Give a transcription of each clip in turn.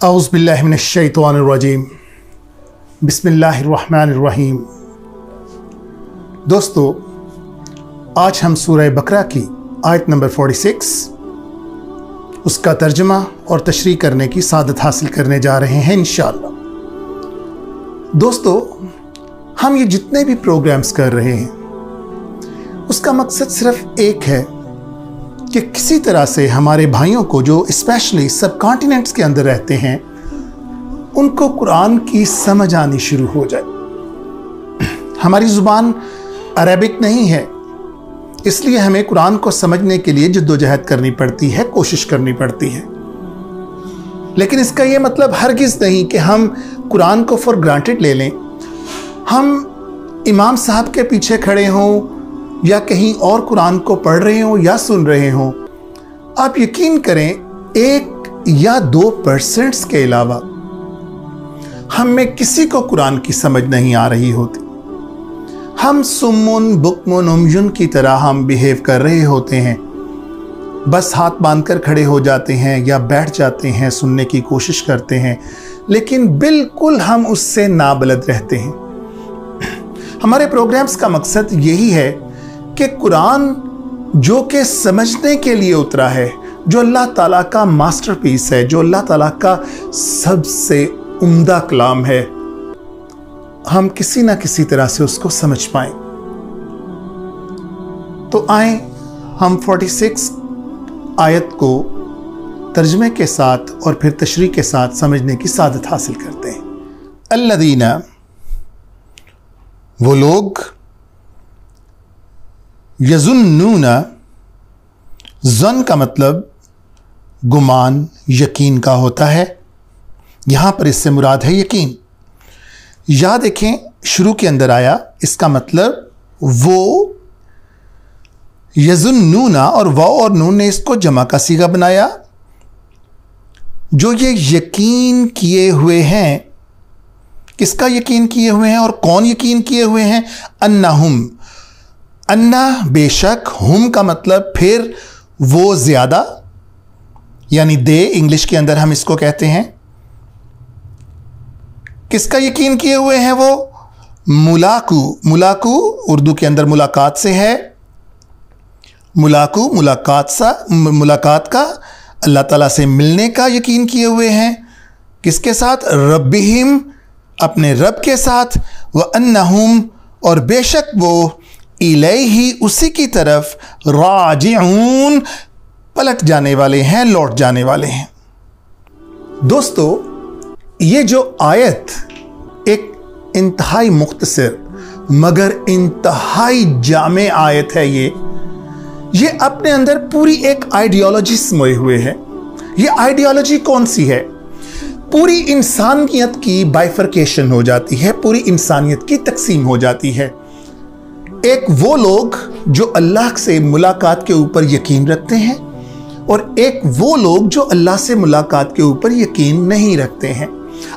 औज़ु बिल्लाहि मिनश शैतानिर रजीम बिस्मिल्लाहिर रहमानिर रहीम। दोस्तों, आज हम सूरह बकरा की आयत नंबर 46 उसका तर्जुमा और तशरीह करने की सादत हासिल करने जा रहे हैं इंशाअल्लाह। दोस्तों, हम ये जितने भी प्रोग्राम्स कर रहे हैं उसका मकसद सिर्फ एक है कि किसी तरह से हमारे भाइयों को जो स्पेशली सब कॉन्टिनेंट्स के अंदर रहते हैं उनको कुरान की समझ आनी शुरू हो जाए। हमारी ज़ुबान अरबिक नहीं है, इसलिए हमें कुरान को समझने के लिए जद्दोजहद करनी पड़ती है, कोशिश करनी पड़ती है। लेकिन इसका यह मतलब हरगिज़ नहीं कि हम कुरान को फॉर ग्रांटेड ले लें। हम इमाम साहब के पीछे खड़े हों या कहीं और कुरान को पढ़ रहे हों या सुन रहे हों, आप यकीन करें 1 या 2% के अलावा हम में किसी को कुरान की समझ नहीं आ रही होती। हम सुम्मुन बुकमुन उमयुन की तरह हम बिहेव कर रहे होते हैं, बस हाथ बांधकर खड़े हो जाते हैं या बैठ जाते हैं, सुनने की कोशिश करते हैं, लेकिन बिल्कुल हम उससे नाबलद रहते हैं। हमारे प्रोग्राम्स का मकसद यही है कि कुरान जो कि समझने के लिए उतरा है, जो अल्लाह ताला का मास्टरपीस है, जो अल्लाह ताला का सबसे उम्दा कलाम है, हम किसी ना किसी तरह से उसको समझ पाएं। तो आए हम 46 आयत को तर्जमे के साथ और फिर तशरीह के साथ समझने की सादत हासिल करते हैं। अल्लज़ीना, वो लोग, यज़ुन्नूना, ज़न का मतलब गुमान, यकीन का होता है। यहां पर इससे मुराद है यकीन। या देखें, शुरू के अंदर आया, इसका मतलब वो, यज़ुन्नूना और वाव और नून ने इसको जमा का सीगा बनाया। जो ये यकीन किए हुए हैं, किसका यकीन किए हुए हैं और कौन यकीन किए हुए हैं? अन्नहुम, अन्ना बेशक, हुम का मतलब फिर वो ज्यादा, यानी दे इंग्लिश के अंदर हम इसको कहते हैं। किसका यकीन किए हुए हैं वो? मुलाकू, मुलाकू उर्दू के अंदर मुलाकात से है। मुलाकू मुलाकात का, अल्लाह ताला से मिलने का यकीन किए हुए हैं। किसके साथ? रब्बिहिम, अपने रब के साथ। व अन्नहुम, और बेशक वो, इलैही, उसी की तरफ, राजिऊन, पलट जाने वाले हैं, लौट जाने वाले हैं। दोस्तों, ये जो आयत एक इंतहाई मुख्तसर मगर इंतहाई जामे आयत है, ये अपने अंदर पूरी एक आइडियोलॉजी समोए हुए है। ये आइडियोलॉजी कौन सी है? पूरी इंसानियत की बाइफर्केशन हो जाती है, पूरी इंसानियत की तकसीम हो जाती है। एक वो लोग जो अल्लाह से मुलाकात के ऊपर यकीन रखते हैं और एक वो लोग जो अल्लाह से मुलाकात के ऊपर यकीन नहीं रखते हैं।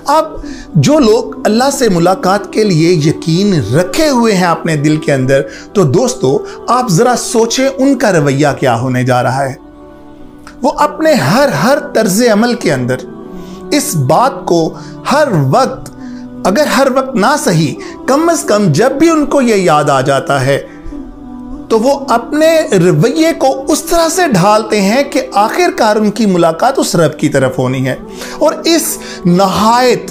अब जो लोग अल्लाह से मुलाकात के लिए यकीन रखे हुए हैं अपने दिल के अंदर, तो दोस्तों आप जरा सोचें उनका रवैया क्या होने जा रहा है। वो अपने हर तर्ज अमल के अंदर इस बात को हर वक्त, अगर हर वक्त ना सही, कम से कम जब भी उनको ये याद आ जाता है तो वो अपने रवैये को उस तरह से ढालते हैं कि आखिरकार उनकी मुलाकात उस रब की तरफ होनी है। और इस नहायत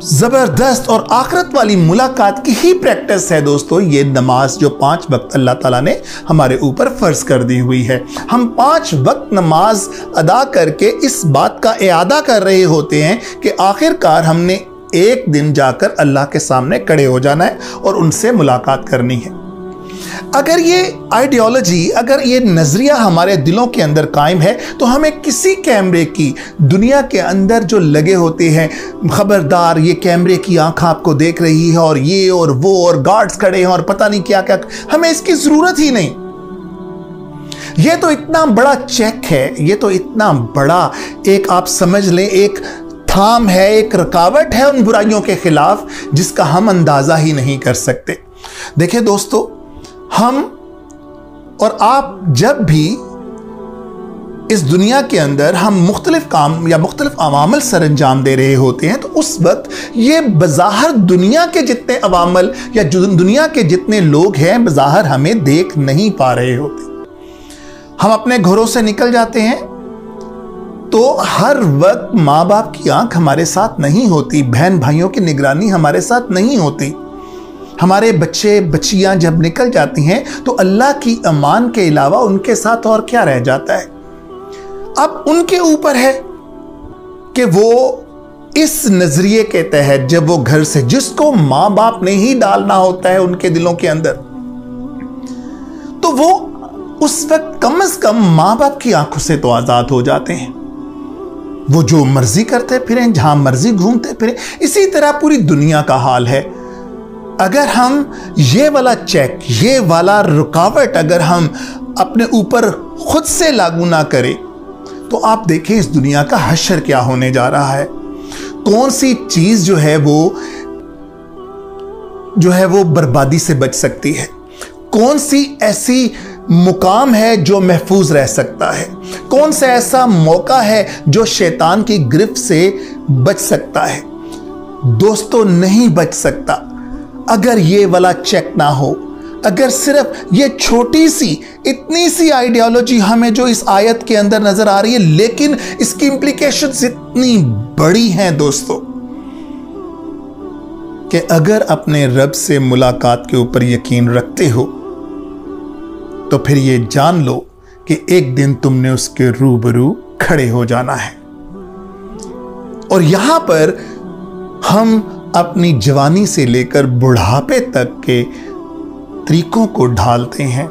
ज़बरदस्त और आखिरत वाली मुलाकात की ही प्रैक्टिस है दोस्तों ये नमाज, जो 5 वक्त अल्लाह ताला ने हमारे ऊपर फ़र्ज़ कर दी हुई है। हम 5 वक्त नमाज अदा करके इस बात का इआदा कर रहे होते हैं कि आखिरकार हमने एक दिन जाकर अल्लाह के सामने खड़े हो जाना है और उनसे मुलाकात करनी है। अगर ये आइडियोलॉजी, अगर ये नज़रिया हमारे दिलों के अंदर कायम है तो हमें किसी कैमरे की, दुनिया के अंदर जो लगे होते हैं, खबरदार ये कैमरे की आंख आपको देख रही है और ये और वो और गार्ड्स खड़े हैं और पता नहीं क्या क्या, हमें इसकी ज़रूरत ही नहीं। ये तो इतना बड़ा चेक है, ये तो इतना बड़ा एक आप समझ लें एक थाम है, एक रुकावट है उन बुराइयों के खिलाफ जिसका हम अंदाजा ही नहीं कर सकते। देखिए दोस्तों, हम और आप जब भी इस दुनिया के अंदर हम मुख्तलिफ काम या मुख्तलिफ अवामल सर अंजाम दे रहे होते हैं, तो उस वक्त ये बज़ाहिर दुनिया के जितने अवामल या दुनिया के जितने लोग हैं बज़ाहिर हमें देख नहीं पा रहे होते। हम अपने घरों से निकल जाते हैं तो हर वक्त माँ बाप की आंख हमारे साथ नहीं होती, बहन भाइयों की निगरानी हमारे साथ नहीं होती। हमारे बच्चे बच्चियां जब निकल जाती हैं तो अल्लाह की अमान के अलावा उनके साथ और क्या रह जाता है। अब उनके ऊपर है कि वो इस नजरिए के तहत जब वो घर से, जिसको माँ बाप ने ही डालना होता है उनके दिलों के अंदर, तो वो उस वक्त कम से कम माँ बाप की आंखों से तो आजाद हो जाते हैं। वो जो मर्जी करते फिरें, जहां मर्जी घूमते फिरें। इसी तरह पूरी दुनिया का हाल है। अगर हम ये वाला चेक, ये वाला रुकावट अगर हम अपने ऊपर खुद से लागू ना करें तो आप देखें इस दुनिया का हश्र क्या होने जा रहा है। कौन सी चीज जो है वो बर्बादी से बच सकती है, कौन सी ऐसी मुकाम है जो महफूज रह सकता है, कौन सा ऐसा मौका है जो शैतान की गिरफ्त से बच सकता है। दोस्तों, नहीं बच सकता अगर ये वाला चेक ना हो। अगर सिर्फ ये छोटी सी इतनी सी आइडियोलॉजी हमें जो इस आयत के अंदर नजर आ रही है, लेकिन इसकी इंप्लीकेशंस इतनी बड़ी हैं दोस्तों, कि अगर अपने रब से मुलाकात के ऊपर यकीन रखते हो तो फिर ये जान लो कि एक दिन तुमने उसके रूबरू खड़े हो जाना है। और यहां पर हम अपनी जवानी से लेकर बुढ़ापे तक के तरीकों को ढालते हैं।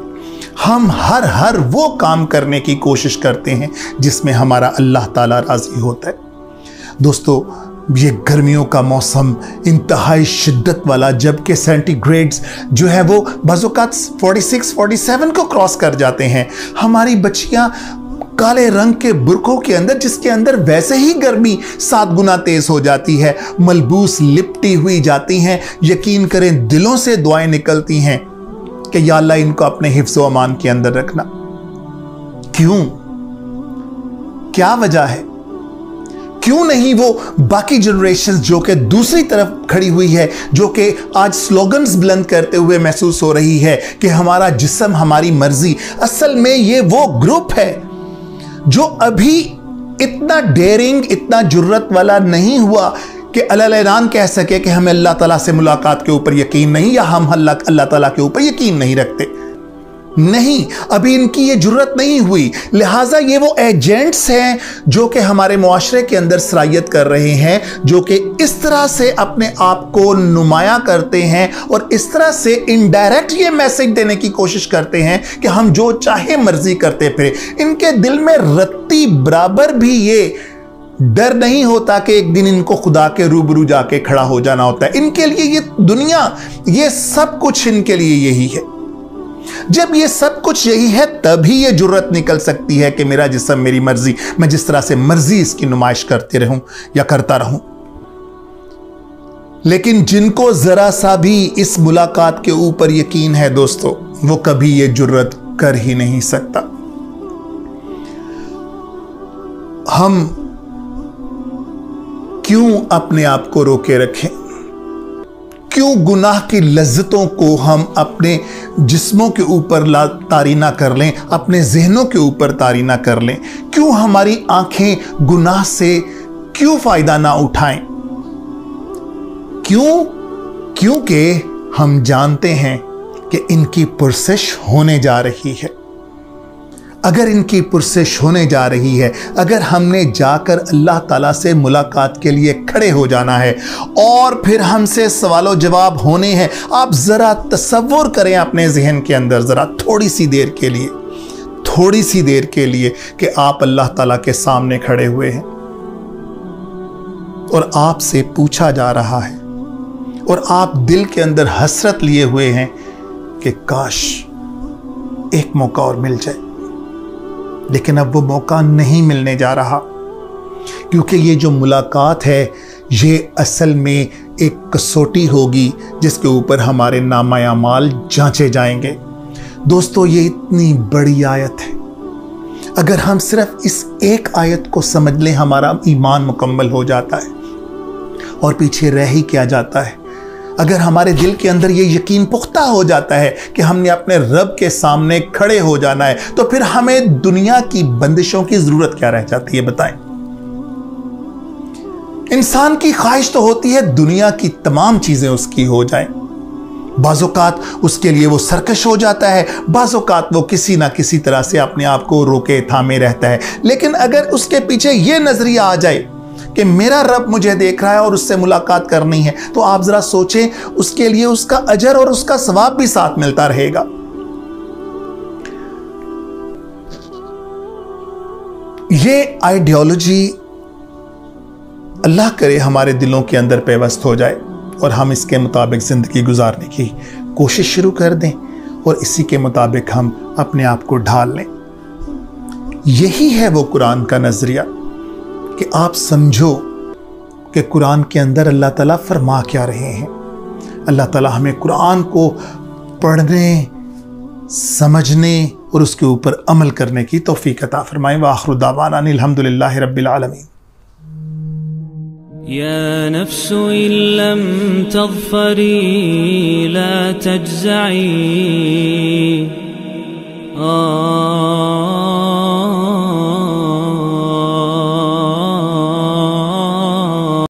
हम हर वो काम करने की कोशिश करते हैं जिसमें हमारा अल्लाह ताला राजी होता है। दोस्तों, ये गर्मियों का मौसम इंतहाई शिद्दत वाला, जबकि सेंटीग्रेड्स जो है वो बाज़-औक़ात 46-47 को क्रॉस कर जाते हैं। हमारी बच्चियां काले रंग के बुरकों के अंदर, जिसके अंदर वैसे ही गर्मी 7 गुना तेज हो जाती है, मलबूस लिपटी हुई जाती हैं। यकीन करें दिलों से दुआएं निकलती हैं कि या अल्लाह इनको अपने हिफ्ज़ व अमान के अंदर रखना। क्यों? क्या वजह है? क्यों नहीं वो बाकी जनरेशन जो कि दूसरी तरफ खड़ी हुई है, जो कि आज स्लोगन्स बुलंद करते हुए महसूस हो रही है कि हमारा जिस्म हमारी मर्जी। असल में ये वो ग्रुप है जो अभी इतना डेयरिंग, इतना जुर्रत वाला नहीं हुआ कि अल्लाह कह सके कि हमें अल्लाह ताला से मुलाकात के ऊपर यकीन नहीं, या हम अल्लाह ताला के ऊपर यकीन नहीं रखते। नहीं, अभी इनकी ये जुर्रत नहीं हुई। लिहाजा ये वो एजेंट्स हैं जो कि हमारे मुआशरे के अंदर सरायत कर रहे हैं, जो कि इस तरह से अपने आप को नुमाया करते हैं और इस तरह से इनडायरेक्ट ये मैसेज देने की कोशिश करते हैं कि हम जो चाहे मर्जी करते फिरे। इनके दिल में रत्ती बराबर भी ये डर नहीं होता कि एक दिन इनको खुदा के रूबरू जाके खड़ा हो जाना होता है। इनके लिए ये दुनिया, ये सब कुछ इनके लिए यही है। जब ये सब कुछ यही है तभी ये जुर्रत निकल सकती है कि मेरा जिस्म मेरी मर्जी, मैं जिस तरह से मर्जी इसकी नुमाइश करते रहूं या करता रहूं। लेकिन जिनको जरा सा भी इस मुलाकात के ऊपर यकीन है दोस्तों, वो कभी ये जुर्रत कर ही नहीं सकता। हम क्यों अपने आप को रोके रखें? क्यों गुनाह की लज्जतों को हम अपने जिस्मों के ऊपर तारी ना कर लें, अपने जहनों के ऊपर तारी ना कर लें? क्यों हमारी आंखें गुनाह से क्यों फायदा ना उठाएं? क्यों? क्योंकि हम जानते हैं कि इनकी पुरसिश होने जा रही है। अगर इनकी पुरसिश होने जा रही है, अगर हमने जाकर अल्लाह ताला से मुलाकात के लिए खड़े हो जाना है और फिर हमसे सवालों जवाब होने हैं, आप ज़रा तसव्वुर करें अपने जहन के अंदर ज़रा थोड़ी सी देर के लिए कि आप अल्लाह ताला के सामने खड़े हुए हैं और आपसे पूछा जा रहा है और आप दिल के अंदर हसरत लिए हुए हैं कि काश एक मौका और मिल जाए, लेकिन अब वो मौका नहीं मिलने जा रहा, क्योंकि ये जो मुलाकात है ये असल में एक कसौटी होगी जिसके ऊपर हमारे नामा अमाल जांचे जाएंगे। दोस्तों, ये इतनी बड़ी आयत है, अगर हम सिर्फ इस एक आयत को समझ लें हमारा ईमान मुकम्मल हो जाता है। और पीछे रह ही क्या जाता है, अगर हमारे दिल के अंदर ये यकीन पुख्ता हो जाता है कि हमने अपने रब के सामने खड़े हो जाना है, तो फिर हमें दुनिया की बंदिशों की जरूरत क्या रह जाती है, बताएं। इंसान की ख्वाहिश तो होती है दुनिया की तमाम चीजें उसकी हो जाएं। बाज़ौकात उसके लिए वो सरकश हो जाता है, बाज़ौकात वो किसी ना किसी तरह से अपने आप को रोके थामे रहता है। लेकिन अगर उसके पीछे ये नजरिया आ जाए कि मेरा रब मुझे देख रहा है और उससे मुलाकात करनी है, तो आप जरा सोचें, उसके लिए उसका अजर और उसका सवाब भी साथ मिलता रहेगा। ये आइडियोलॉजी अल्लाह करे हमारे दिलों के अंदर पेवस्त हो जाए और हम इसके मुताबिक ज़िंदगी गुजारने की कोशिश शुरू कर दें और इसी के मुताबिक हम अपने आप को ढाल लें। यही है वो कुरान का नज़रिया कि आप समझो कि कुरान के अंदर अल्लाह ताला फरमा क्या रहे हैं। अल्लाह ताला हमें कुरान को पढ़ने, समझने और उसके ऊपर अमल करने की तौफीक अता फरमाए। व आखिरु दावाना अनिल हम्दुलिल्लाहि रब्बिल आलमीन। या नफ्सु इल्लम तग़फ़री ला तजज़ई।